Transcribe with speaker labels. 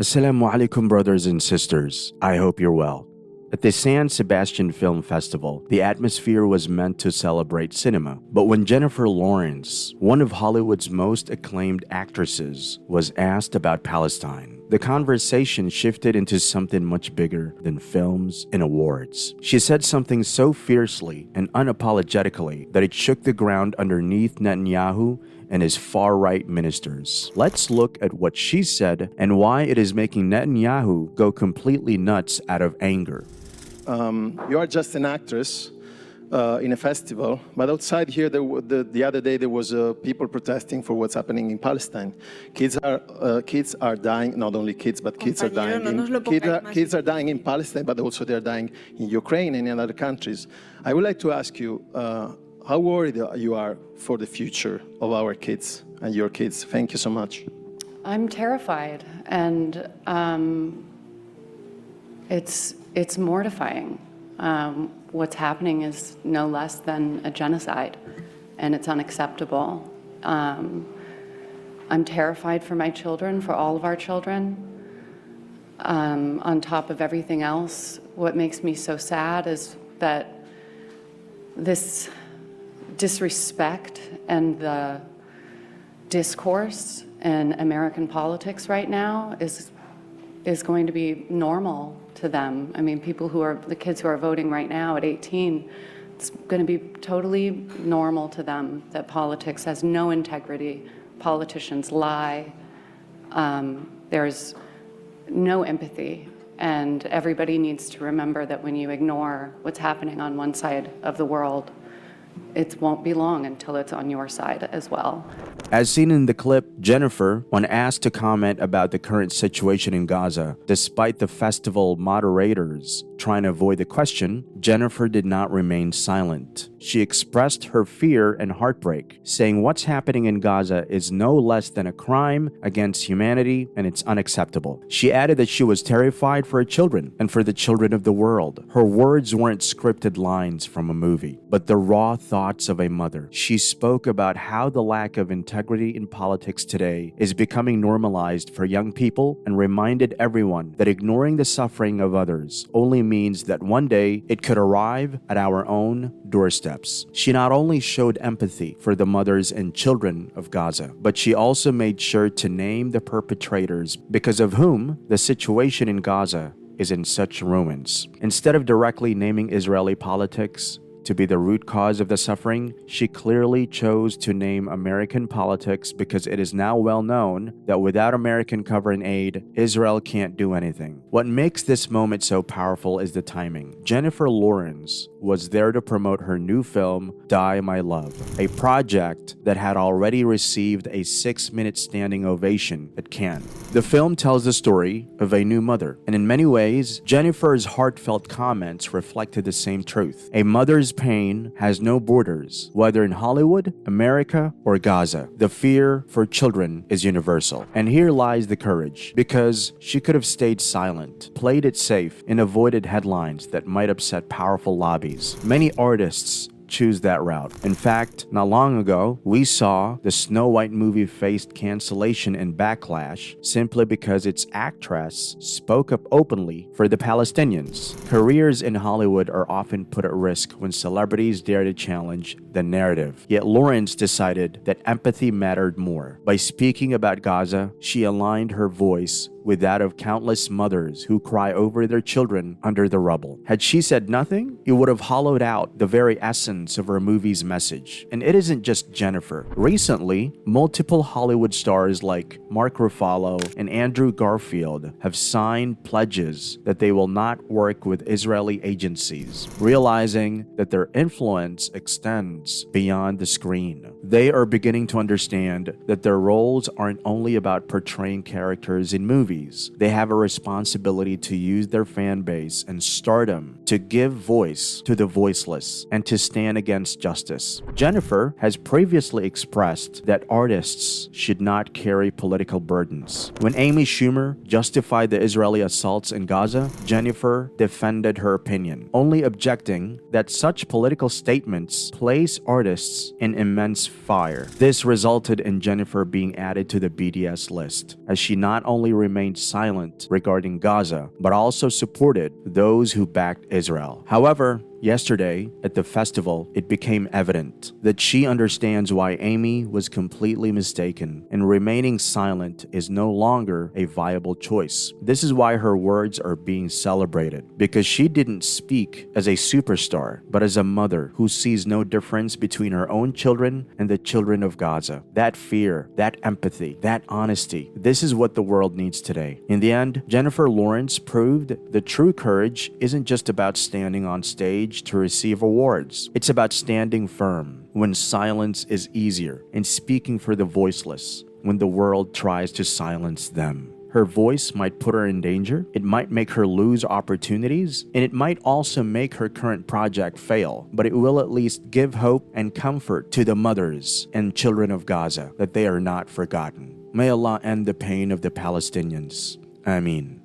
Speaker 1: Assalamu alaikum, brothers and sisters. I hope you're well. At the San Sebastian Film Festival, the atmosphere was meant to celebrate cinema. But when Jennifer Lawrence, one of Hollywood's most acclaimed actresses, was asked about Palestine, the conversation shifted into something much bigger than films and awards. She said something so fiercely and unapologetically that it shook the ground underneath Netanyahu and his far-right ministers. Let's look at what she said and why it is making Netanyahu go completely nuts out of anger.
Speaker 2: You are just an actress in a festival, but outside here, the other day, there was people protesting for what's happening in Palestine. Kids are dying, not only kids, but kids are dying. Kids are dying in Palestine, but also they're dying in Ukraine and in other countries. I would like to ask you, how worried you are for the future of our kids and your kids? Thank you so much.
Speaker 3: I'm terrified, and it's mortifying. What's happening is no less than a genocide, and it's unacceptable. I'm terrified for my children, for all of our children. On top of everything else, what makes me so sad is that this disrespect and the discourse in American politics right now is going to be normal to them. I mean, the kids who are voting right now at 18, it's going to be totally normal to them that politics has no integrity, politicians lie, there's no empathy, and everybody needs to remember that when you ignore what's happening on one side of the world, it won't be long until it's on your side as well.
Speaker 1: As seen in the clip, Jennifer, when asked to comment about the current situation in Gaza, despite the festival moderators trying to avoid the question, Jennifer did not remain silent. She expressed her fear and heartbreak, saying what's happening in Gaza is no less than a crime against humanity and it's unacceptable. She added that she was terrified for her children and for the children of the world. Her words weren't scripted lines from a movie, but the raw thoughts of a mother. She spoke about how the lack of integrity in politics today is becoming normalized for young people and reminded everyone that ignoring the suffering of others only means that one day it could arrive at our own doorsteps. She not only showed empathy for the mothers and children of Gaza, but she also made sure to name the perpetrators because of whom the situation in Gaza is in such ruins. Instead of directly naming Israeli politics to be the root cause of the suffering, she clearly chose to name American politics because it is now well known that without American cover and aid, Israel can't do anything. What makes this moment so powerful is the timing. Jennifer Lawrence was there to promote her new film, Die My Love, a project that had already received a 6-minute standing ovation at Cannes. The film tells the story of a new mother, and in many ways, Jennifer's heartfelt comments reflected the same truth. A mother's pain has no borders, whether in Hollywood, America, or Gaza. The fear for children is universal. And here lies the courage, because she could have stayed silent, played it safe, and avoided headlines that might upset powerful lobbies. Many artists choose that route. In fact, not long ago, we saw the Snow White movie faced cancellation and backlash simply because its actress spoke up openly for the Palestinians. Careers in Hollywood are often put at risk when celebrities dare to challenge the narrative. Yet Lawrence decided that empathy mattered more. By speaking about Gaza, she aligned her voice with that of countless mothers who cry over their children under the rubble. Had she said nothing, it would have hollowed out the very essence of her movie's message. And it isn't just Jennifer. Recently, multiple Hollywood stars like Mark Ruffalo and Andrew Garfield have signed pledges that they will not work with Israeli agencies, realizing that their influence extends beyond the screen. They are beginning to understand that their roles aren't only about portraying characters in movies. They have a responsibility to use their fan base and stardom to give voice to the voiceless and to stand against justice. Jennifer has previously expressed that artists should not carry political burdens. When Amy Schumer justified the Israeli assaults in Gaza, Jennifer defended her opinion, only objecting that such political statements place artists in immense fire. This resulted in Jennifer being added to the BDS list, as she not only remained remained silent regarding Gaza, but also supported those who backed Israel. However, yesterday, at the festival, it became evident that she understands why Amy was completely mistaken, and remaining silent is no longer a viable choice. This is why her words are being celebrated, because she didn't speak as a superstar, but as a mother who sees no difference between her own children and the children of Gaza. That fear, that empathy, that honesty, this is what the world needs today. In the end, Jennifer Lawrence proved that true courage isn't just about standing on stage to receive awards. It's about standing firm when silence is easier and speaking for the voiceless when the world tries to silence them. Her voice might put her in danger, it might make her lose opportunities, and it might also make her current project fail, but it will at least give hope and comfort to the mothers and children of Gaza that they are not forgotten. May Allah end the pain of the Palestinians. Ameen.